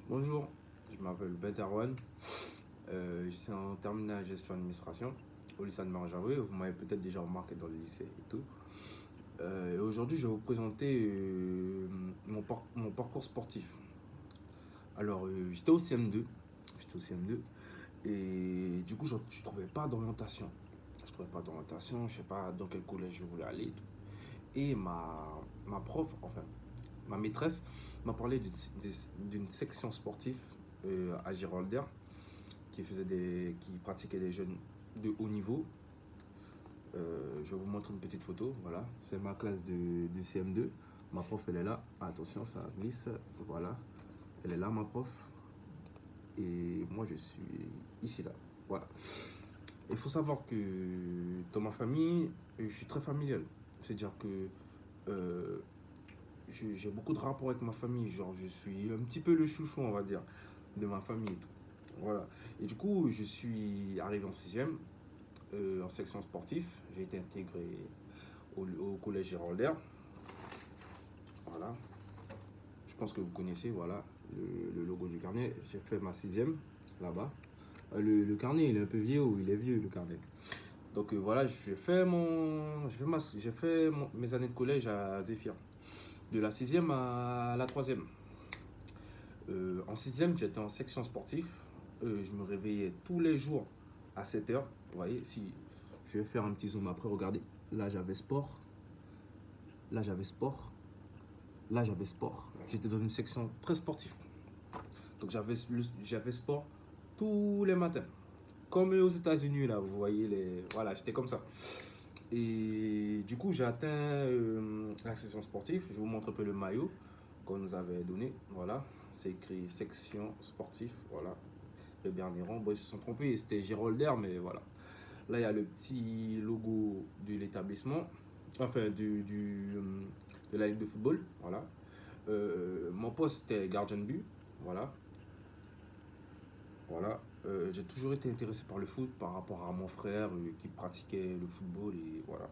Bonjour, je m'appelle Bentarwan. Je suis en terminale gestion administration au lycée de Marie-Jaoué. Vous m'avez peut-être déjà remarqué dans le lycée et tout. Et aujourd'hui, je vais vous présenter mon parcours sportif. Alors, j'étais au CM2. J'étais au CM2. Et du coup, je ne trouvais pas d'orientation. Je trouvais pas d'orientation. Je ne sais pas dans quel collège je voulais aller. Et ma prof, enfin, ma maîtresse m'a parlé d'une section sportive à Girolder qui pratiquait des jeunes de haut niveau. Je vais vous montrer une petite photo. Voilà, c'est ma classe de CM2. Ma prof, elle est là. Attention, ça glisse. Voilà, elle est là, ma prof. Et moi, je suis ici, là. Voilà. Il faut savoir que dans ma famille, je suis très familial. C'est-à-dire que euh, j'ai beaucoup de rapports avec ma famille. Genre, je suis un petit peu le chouchou, on va dire, de ma famille. Voilà. Et du coup, je suis arrivé en sixième en section sportive. J'ai été intégré au collège Girolder. Voilà. Je pense que vous connaissez, voilà, le logo du carnet. J'ai fait ma sixième là-bas. Le carnet, il est un peu vieux, il est vieux le carnet. Donc voilà, j'ai fait mes années de collège à Zéphyr. De la sixième à la troisième. En sixième, j'étais en section sportive. Je me réveillais tous les jours à 7 heures. Vous voyez, si je vais faire un petit zoom après, regardez. Là, j'avais sport. Là, j'avais sport. Là, j'avais sport. J'étais dans une section très sportive. Donc, j'avais sport tous les matins. Comme aux États-Unis, là, vous voyez. Voilà, j'étais comme ça. Et du coup, j'ai atteint la section sportive. Je vous montre un peu le maillot qu'on nous avait donné. Voilà, c'est écrit section sportive. Voilà, le Berniron. Bon, ils se sont trompés, c'était Girolder, mais voilà. Là, il y a le petit logo de l'établissement, enfin de la Ligue de football. Voilà. Mon poste était gardien de but. Voilà. Voilà. J'ai toujours été intéressé par le foot par rapport à mon frère qui pratiquait le football et voilà.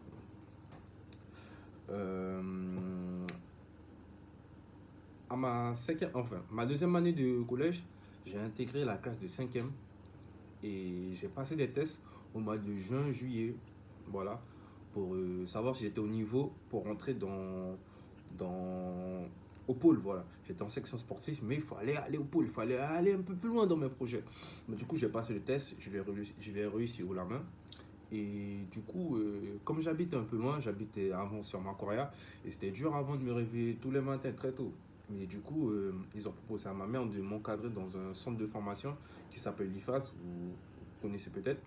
Euh, ma deuxième année de collège, j'ai intégré la classe de cinquième et j'ai passé des tests au mois de juin, juillet, voilà, pour savoir si j'étais au niveau pour rentrer dans au pôle, voilà. J'étais en section sportive, mais il fallait aller au pôle, il fallait aller un peu plus loin dans mes projets. Mais du coup, j'ai passé le test, je l'ai réussi haut la main. Et du coup, comme j'habitais un peu loin, j'habitais avant sur Macoria, et c'était dur avant de me réveiller tous les matins très tôt. Mais du coup, ils ont proposé à ma mère de m'encadrer dans un centre de formation qui s'appelle l'IFAS, vous connaissez peut-être.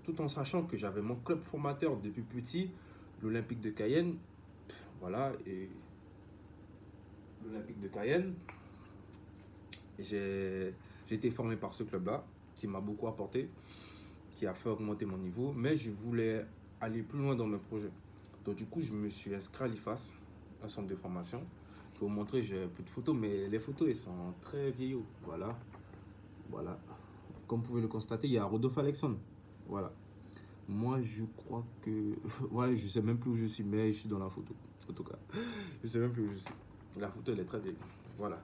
Tout en sachant que j'avais mon club formateur depuis petit, l'Olympique de Cayenne. Voilà, et l'Olympique de Cayenne, j'ai été formé par ce club-là, qui m'a beaucoup apporté, qui a fait augmenter mon niveau, mais je voulais aller plus loin dans mes projets. Donc du coup, je me suis inscrit à l'IFAS, un centre de formation. Je vais vous montrer, j'ai un peu de photos, mais les photos, elles sont très vieillots. Voilà, voilà. Comme vous pouvez le constater, il y a Rodolphe Alexandre. Voilà. Moi, je crois que... ouais, je sais même plus où je suis, mais je suis dans la photo. En tout cas, je sais même plus où je suis. La photo, elle est très vieille. Voilà.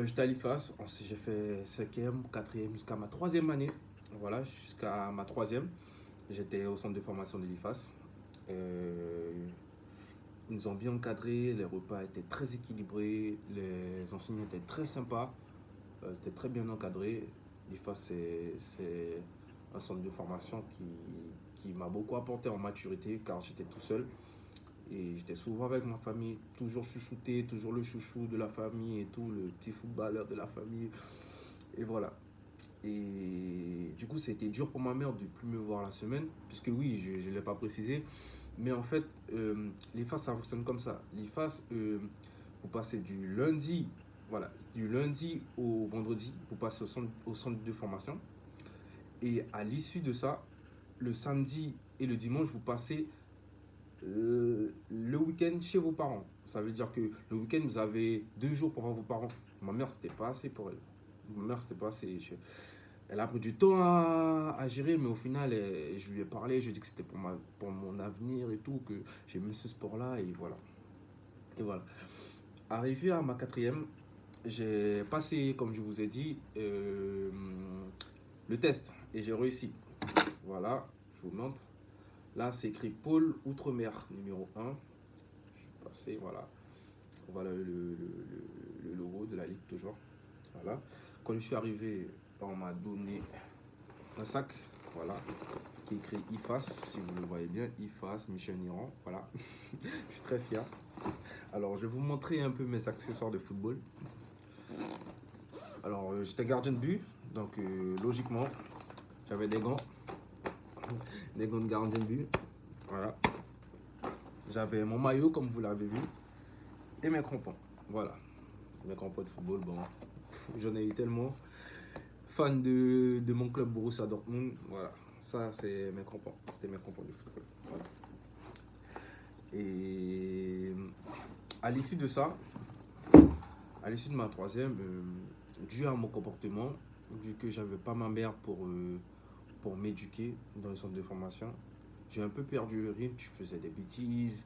J'étais à l'IFAS, j'ai fait 5e, 4e jusqu'à ma troisième année. Voilà, jusqu'à ma troisième. J'étais au centre de formation de l'IFAS. Ils nous ont bien encadrés, les repas étaient très équilibrés, les enseignants étaient très sympas, c'était très bien encadré. L'IFAS, c'est un centre de formation qui m'a beaucoup apporté en maturité car j'étais tout seul. Et j'étais souvent avec ma famille, toujours chouchouté, toujours le chouchou de la famille et tout, le petit footballeur de la famille. Et voilà. Et du coup, c'était dur pour ma mère de ne plus me voir la semaine, puisque oui, je ne l'ai pas précisé. Mais en fait, l'IFAS, ça fonctionne comme ça. L'IFAS, vous passez du lundi, voilà, du lundi au vendredi, vous passez au centre de formation. Et à l'issue de ça, le samedi et le dimanche, vous passez le week-end chez vos parents. Ça veut dire que le week-end, vous avez 2 jours pour voir vos parents. Ma mère, c'était pas assez pour elle. Ma mère, c'était pas assez. Elle a pris du temps à gérer, mais au final, je lui ai parlé, je lui ai dit que c'était pour mon avenir et tout, que j'aimais ce sport-là, et voilà. Et voilà. Arrivé à ma quatrième, j'ai passé, comme je vous ai dit, le test et j'ai réussi. Voilà, je vous montre. Là, c'est écrit Pôle Outre-mer numéro 1. Je suis passé, voilà. Voilà le logo de la Ligue, toujours. Voilà. Quand je suis arrivé, on m'a donné un sac, voilà, qui est écrit IFAS, si vous le voyez bien, IFAS, Michel Niran, voilà. Je suis très fier. Alors, je vais vous montrer un peu mes accessoires de football. Alors, j'étais gardien de but, donc logiquement, j'avais des gants de gardien de but, voilà. J'avais mon maillot, comme vous l'avez vu, et mes crampons, voilà. Mes crampons de football, bon, j'en ai eu tellement. Fan de mon club Borussia Dortmund, voilà. Ça, c'est mes crampons, c'était mes crampons de football, voilà. Et à l'issue de ça, à l'issue de ma troisième, dû à mon comportement, vu que j'avais pas ma mère pour m'éduquer dans le centre de formation, j'ai un peu perdu le rythme, je faisais des bêtises,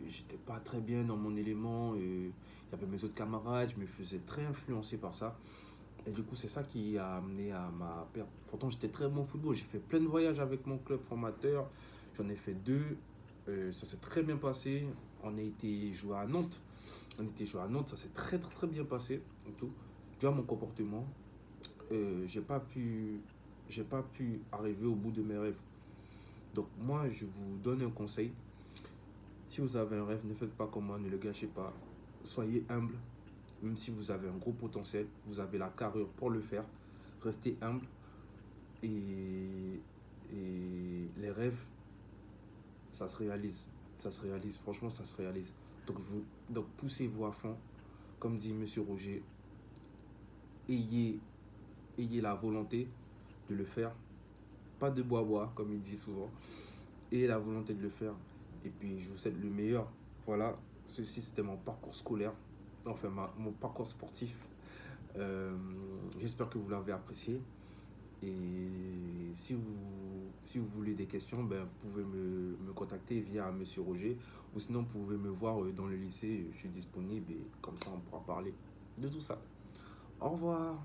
j'étais pas très bien dans mon élément, il y avait mes autres camarades, je me faisais très influencer par ça. Et du coup, c'est ça qui a amené à ma perte. Pourtant, j'étais très bon au football, j'ai fait plein de voyages avec mon club formateur, j'en ai fait deux, ça s'est très bien passé, on a été joué à Nantes. On était joué à Nantes, ça s'est très bien passé et tout. Dû à mon comportement, j'ai pas pu arriver au bout de mes rêves. Donc moi, je vous donne un conseil. Si vous avez un rêve, ne faites pas comme moi, ne le gâchez pas. Soyez humble, même si vous avez un gros potentiel, vous avez la carrure pour le faire. Restez humble et les rêves, ça se réalise. Ça se réalise, franchement, ça se réalise. Donc poussez-vous à fond. Comme dit Monsieur Roger, ayez la volonté de le faire. Pas de bois, comme il dit souvent. Ayez la volonté de le faire. Et puis, je vous souhaite le meilleur. Voilà, ceci, c'était mon parcours scolaire. Enfin, mon parcours sportif. J'espère que vous l'avez apprécié. Et si vous voulez des questions, ben, vous pouvez me contacter via Monsieur Roger. Ou sinon, vous pouvez me voir dans le lycée. Je suis disponible et comme ça, on pourra parler de tout ça. Au revoir.